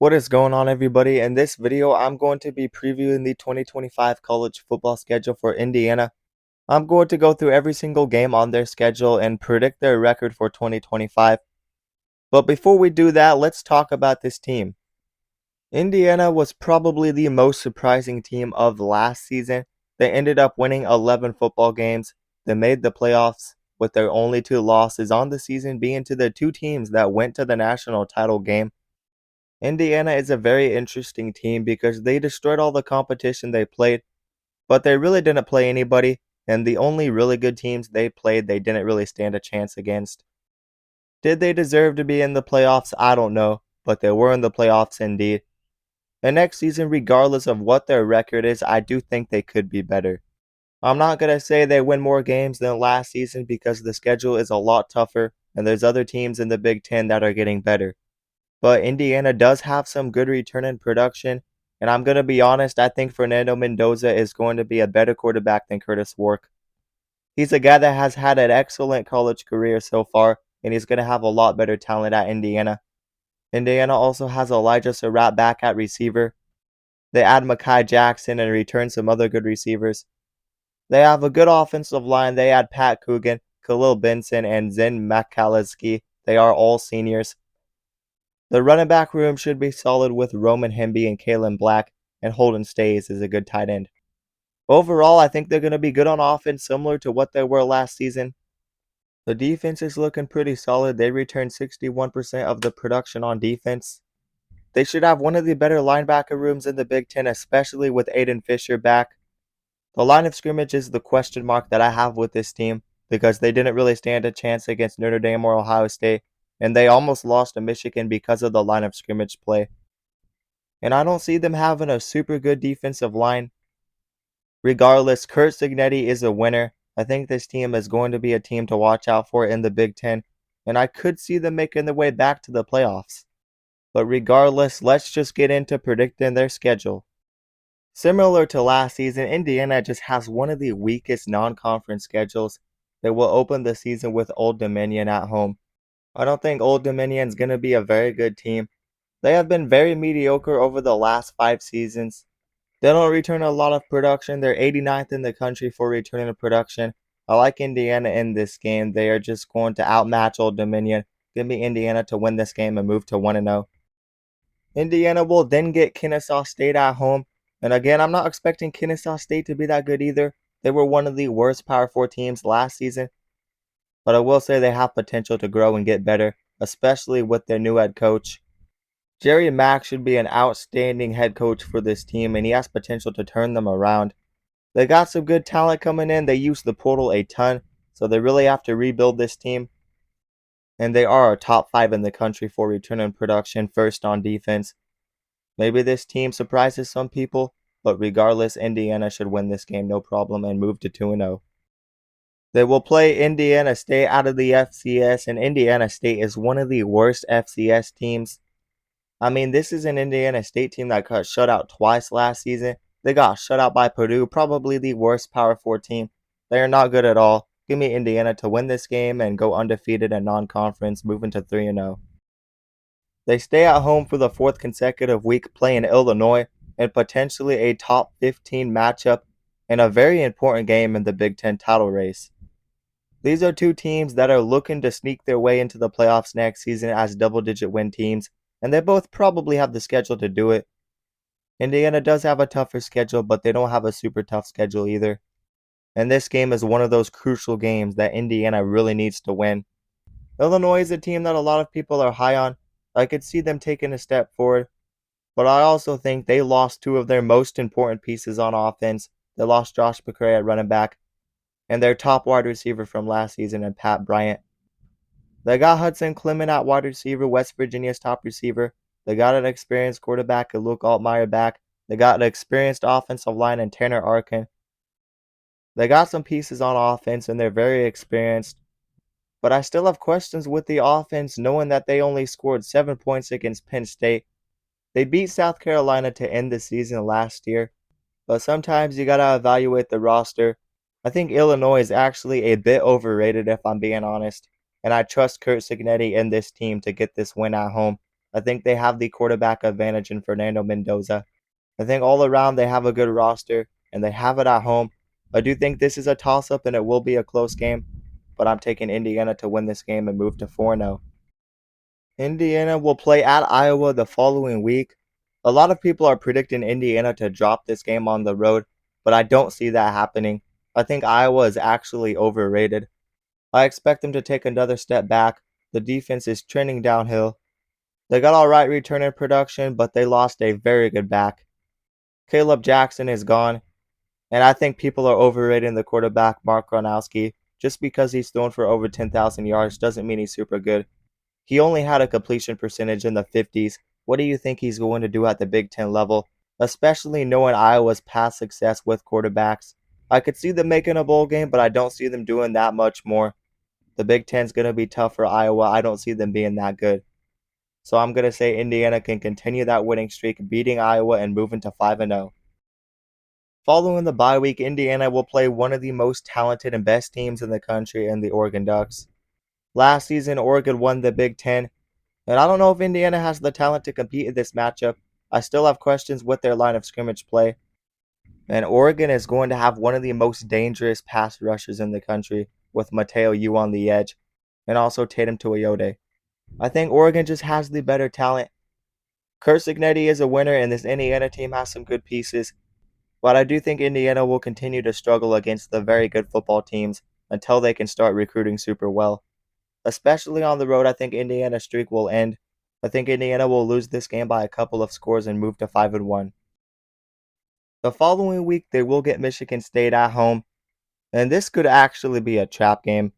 What is going on, everybody? In this video, I'm going to be previewing the 2025 college football schedule for Indiana. I'm going to go through every single game on their schedule and predict their record for 2025. But before we do that, let's talk about this team. Indiana was probably the most surprising team of last season. They ended up winning 11 football games. They made the playoffs with their only two losses on the season being to the two teams that went to the national title game. Indiana is a very interesting team because they destroyed all the competition they played, but they really didn't play anybody, and the only really good teams they played, they didn't really stand a chance against. Did they deserve to be in the playoffs? I don't know, but they were in the playoffs indeed. And next season, regardless of what their record is, I do think they could be better. I'm not going to say they win more games than last season because the schedule is a lot tougher, and there's other teams in the Big Ten that are getting better. But Indiana does have some good return in production, and I'm going to be honest, I think Fernando Mendoza is going to be a better quarterback than Curtis Wark. He's a guy that has had an excellent college career so far, and he's going to have a lot better talent at Indiana. Indiana also has Elijah Surratt back at receiver. They add Mekhi Jackson and return some other good receivers. They have a good offensive line. They add Pat Coogan, Khalil Benson, and Zen Makaliski. They are all seniors. The running back room should be solid with Roman Hemby and Kalen Black, and Holden Stays is a good tight end. Overall, I think they're going to be good on offense, similar to what they were last season. The defense is looking pretty solid. They returned 61% of the production on defense. They should have one of the better linebacker rooms in the Big Ten, especially with Aiden Fisher back. The line of scrimmage is the question mark that I have with this team, because they didn't really stand a chance against Notre Dame or Ohio State, and they almost lost to Michigan because of the line of scrimmage play. And I don't see them having a super good defensive line. Regardless, Curt Cignetti is a winner. I think this team is going to be a team to watch out for in the Big Ten, and I could see them making their way back to the playoffs. But regardless, let's just get into predicting their schedule. Similar to last season, Indiana just has one of the weakest non-conference schedules. They will open the season with Old Dominion at home. I don't think Old Dominion's going to be a very good team. They have been very mediocre over the last 5 seasons. They don't return a lot of production. They're 89th in the country for returning of production. I like Indiana in this game. They are just going to outmatch Old Dominion. Give me Indiana to win this game and move to 1-0. Indiana will then get Kennesaw State at home. And again, I'm not expecting Kennesaw State to be that good either. They were one of the worst Power 4 teams last season. But I will say they have potential to grow and get better, especially with their new head coach. Jerry Mack should be an outstanding head coach for this team, and he has potential to turn them around. They got some good talent coming in. They use the portal a ton, so they really have to rebuild this team. And they are a top 5 in the country for return on production, first on defense. Maybe this team surprises some people, but regardless, Indiana should win this game no problem and move to 2-0. They will play Indiana State out of the FCS, and Indiana State is one of the worst FCS teams. I mean, this is an Indiana State team that got shut out twice last season. They got shut out by Purdue, probably the worst Power 4 team. They are not good at all. Give me Indiana to win this game and go undefeated in non-conference, moving to 3-0. They stay at home for the 4th consecutive week, playing Illinois, and potentially a top 15 matchup and a very important game in the Big Ten title race. These are two teams that are looking to sneak their way into the playoffs next season as double-digit win teams, and they both probably have the schedule to do it. Indiana does have a tougher schedule, but they don't have a super tough schedule either. And this game is one of those crucial games that Indiana really needs to win. Illinois is a team that a lot of people are high on. I could see them taking a step forward, but I also think they lost two of their most important pieces on offense. They lost Josh McCray at running back, and their top wide receiver from last season and Pat Bryant. They got Hudson Clement at wide receiver, West Virginia's top receiver. They got an experienced quarterback, Luke Altmaier back. They got an experienced offensive line in Tanner Arkin. They got some pieces on offense, and they're very experienced. But I still have questions with the offense, knowing that they only scored 7 points against Penn State. They beat South Carolina to end the season last year, but sometimes you gotta evaluate the roster. I think Illinois is actually a bit overrated if I'm being honest, and I trust Curt Cignetti and this team to get this win at home. I think they have the quarterback advantage in Fernando Mendoza. I think all around they have a good roster, and they have it at home. I do think this is a toss-up and it will be a close game, but I'm taking Indiana to win this game and move to 4-0. Indiana will play at Iowa the following week. A lot of people are predicting Indiana to drop this game on the road, but I don't see that happening. I think Iowa is actually overrated. I expect them to take another step back. The defense is trending downhill. They got alright returning production, but they lost a very good back. Caleb Jackson is gone, and I think people are overrating the quarterback Mark Gronowski. Just because he's thrown for over 10,000 yards doesn't mean he's super good. He only had a completion percentage in the 50s. What do you think he's going to do at the Big Ten level, especially knowing Iowa's past success with quarterbacks? I could see them making a bowl game, but I don't see them doing that much more. The Big Ten's going to be tough for Iowa. I don't see them being that good. So I'm going to say Indiana can continue that winning streak, beating Iowa and moving to 5-0. Following the bye week, Indiana will play one of the most talented and best teams in the country in the Oregon Ducks. Last season, Oregon won the Big Ten, and I don't know if Indiana has the talent to compete in this matchup. I still have questions with their line of scrimmage play. And Oregon is going to have one of the most dangerous pass rushers in the country with Mateo Yu on the edge, and also Tatum Tuiyote. I think Oregon just has the better talent. Curt Cignetti is a winner, and this Indiana team has some good pieces. But I do think Indiana will continue to struggle against the very good football teams until they can start recruiting super well. Especially on the road, I think Indiana's streak will end. I think Indiana will lose this game by a couple of scores and move to 5-1. The following week, they will get Michigan State at home, and this could actually be a trap game.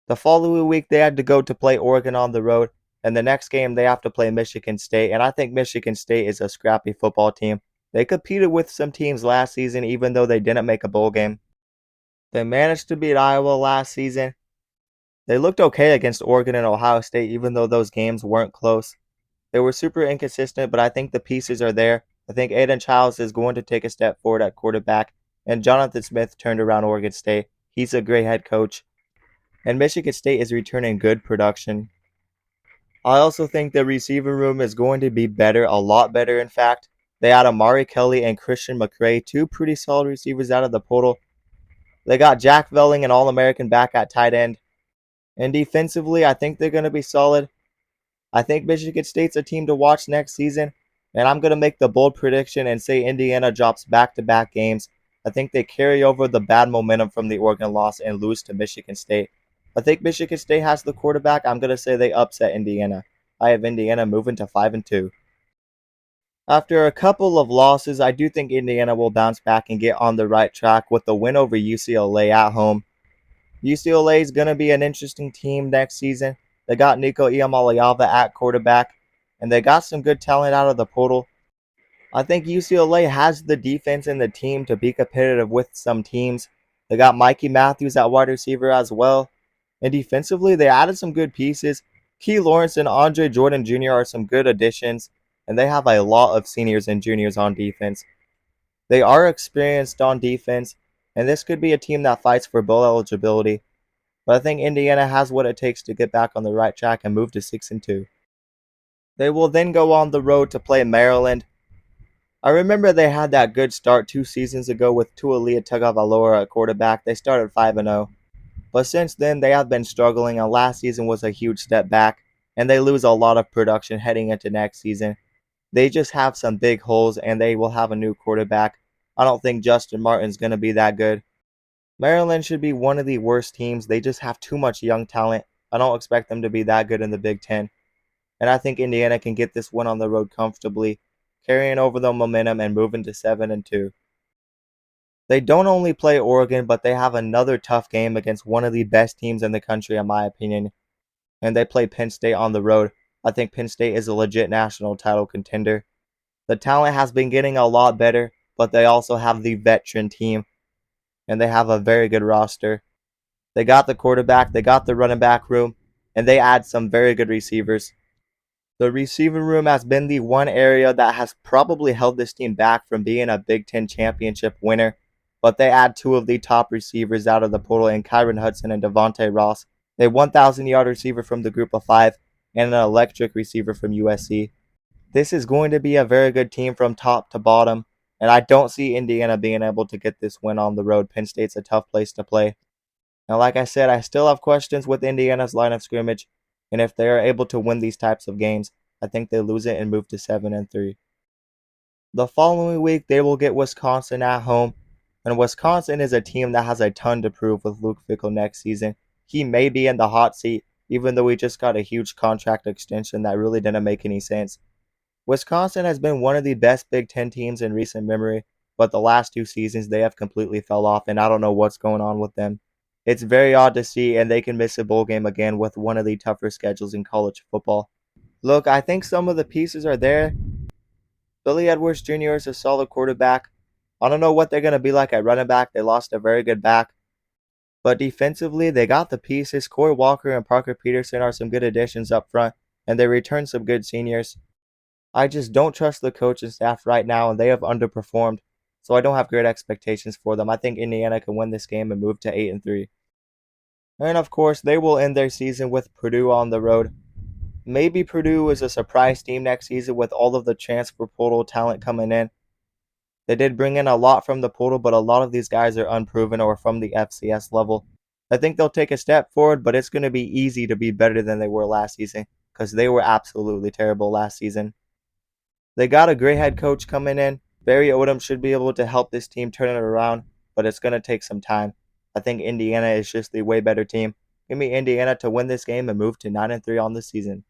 The following week, they had to go to play Oregon on the road, and the next game, they have to play Michigan State, and I think Michigan State is a scrappy football team. They competed with some teams last season, even though they didn't make a bowl game. They managed to beat Iowa last season. They looked okay against Oregon and Ohio State, even though those games weren't close. They were super inconsistent, but I think the pieces are there. I think Aiden Childs is going to take a step forward at quarterback, and Jonathan Smith turned around Oregon State. He's a great head coach, and Michigan State is returning good production. I also think the receiver room is going to be better, a lot better in fact. They had Amari Kelly and Christian McCray, two pretty solid receivers out of the portal. They got Jack Velling, an All-American back at tight end. And defensively, I think they're going to be solid. I think Michigan State's a team to watch next season. And I'm going to make the bold prediction and say Indiana drops back-to-back games. I think they carry over the bad momentum from the Oregon loss and lose to Michigan State. I think Michigan State has the quarterback. I'm going to say they upset Indiana. I have Indiana moving to 5-2. After a couple of losses, I do think Indiana will bounce back and get on the right track with the win over UCLA at home. UCLA is going to be an interesting team next season. They got Nico Iamaleava at quarterback, and they got some good talent out of the portal. I think UCLA has the defense and the team to be competitive with some teams. They got Mikey Matthews at wide receiver as well. And defensively, they added some good pieces. Key Lawrence and Andre Jordan Jr. are some good additions, and they have a lot of seniors and juniors on defense. They are experienced on defense, and this could be a team that fights for bowl eligibility. But I think Indiana has what it takes to get back on the right track and move to 6-2. They will then go on the road to play Maryland. I remember they had that good start 2 seasons ago with Tualia Tagovailoa at quarterback. They started 5-0. But since then, they have been struggling, and last season was a huge step back, and they lose a lot of production heading into next season. They just have some big holes, and they will have a new quarterback. I don't think Justin Martin's going to be that good. Maryland should be one of the worst teams. They just have too much young talent. I don't expect them to be that good in the Big Ten. And I think Indiana can get this one on the road comfortably, carrying over the momentum and moving to 7-2. They don't only play Oregon, but they have another tough game against one of the best teams in the country, in my opinion. And they play Penn State on the road. I think Penn State is a legit national title contender. The talent has been getting a lot better, but they also have the veteran team, and they have a very good roster. They got the quarterback, they got the running back room, and they add some very good receivers. The receiving room has been the one area that has probably held this team back from being a Big Ten championship winner, but they add two of the top receivers out of the portal in Kyron Hudson and Devontae Ross, a 1,000-yard receiver from the group of five, and an electric receiver from USC. This is going to be a very good team from top to bottom, and I don't see Indiana being able to get this win on the road. Penn State's a tough place to play. Now, like I said, I still have questions with Indiana's line of scrimmage, and if they are able to win these types of games, I think they lose it and move to 7-3. The following week, they will get Wisconsin at home, and Wisconsin is a team that has a ton to prove with Luke Fickell next season. He may be in the hot seat, even though he just got a huge contract extension that really didn't make any sense. Wisconsin has been one of the best Big Ten teams in recent memory, but the last 2 seasons they have completely fell off, and I don't know what's going on with them. It's very odd to see, and they can miss a bowl game again with one of the tougher schedules in college football. Look, I think some of the pieces are there. Billy Edwards Jr. is a solid quarterback. I don't know what they're going to be like at running back. They lost a very good back. But defensively, they got the pieces. Corey Walker and Parker Peterson are some good additions up front, and they returned some good seniors. I just don't trust the coaching staff right now, and they have underperformed, so I don't have great expectations for them. I think Indiana can win this game and move to 8-3. And of course, they will end their season with Purdue on the road. Maybe Purdue is a surprise team next season with all of the transfer portal talent coming in. They did bring in a lot from the portal, but a lot of these guys are unproven or from the FCS level. I think they'll take a step forward, but it's going to be easy to be better than they were last season because they were absolutely terrible last season. They got a great head coach coming in. Barry Odom should be able to help this team turn it around, but it's going to take some time. I think Indiana is just the way better team. Give me Indiana to win this game and move to 9-3 on the season.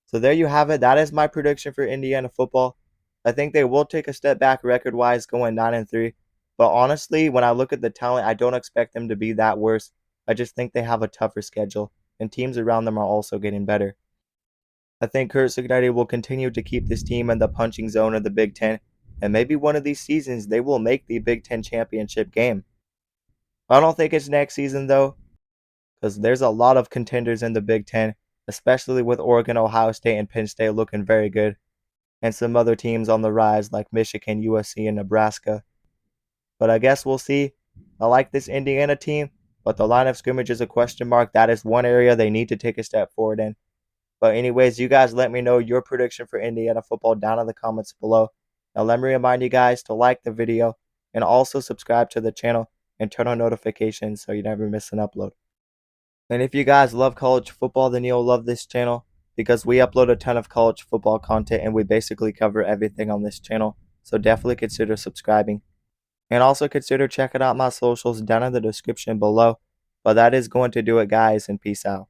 So there you have it. That is my prediction for Indiana football. I think they will take a step back record-wise going 9-3. But honestly, when I look at the talent, I don't expect them to be that worse. I just think they have a tougher schedule, and teams around them are also getting better. I think Curt Cignetti will continue to keep this team in the punching zone of the Big Ten, and maybe one of these seasons they will make the Big Ten championship game. I don't think it's next season though, because there's a lot of contenders in the Big Ten, especially with Oregon, Ohio State, and Penn State looking very good, and some other teams on the rise like Michigan, USC, and Nebraska. But I guess we'll see. I like this Indiana team, but the line of scrimmage is a question mark. That is one area they need to take a step forward in. But anyways, you guys let me know your prediction for Indiana football down in the comments below. Now let me remind you guys to like the video and also subscribe to the channel and turn on notifications so you never miss an upload. And if you guys love college football, then you'll love this channel because we upload a ton of college football content and we basically cover everything on this channel. So definitely consider subscribing. And also consider checking out my socials down in the description below. But that is going to do it, guys, and peace out.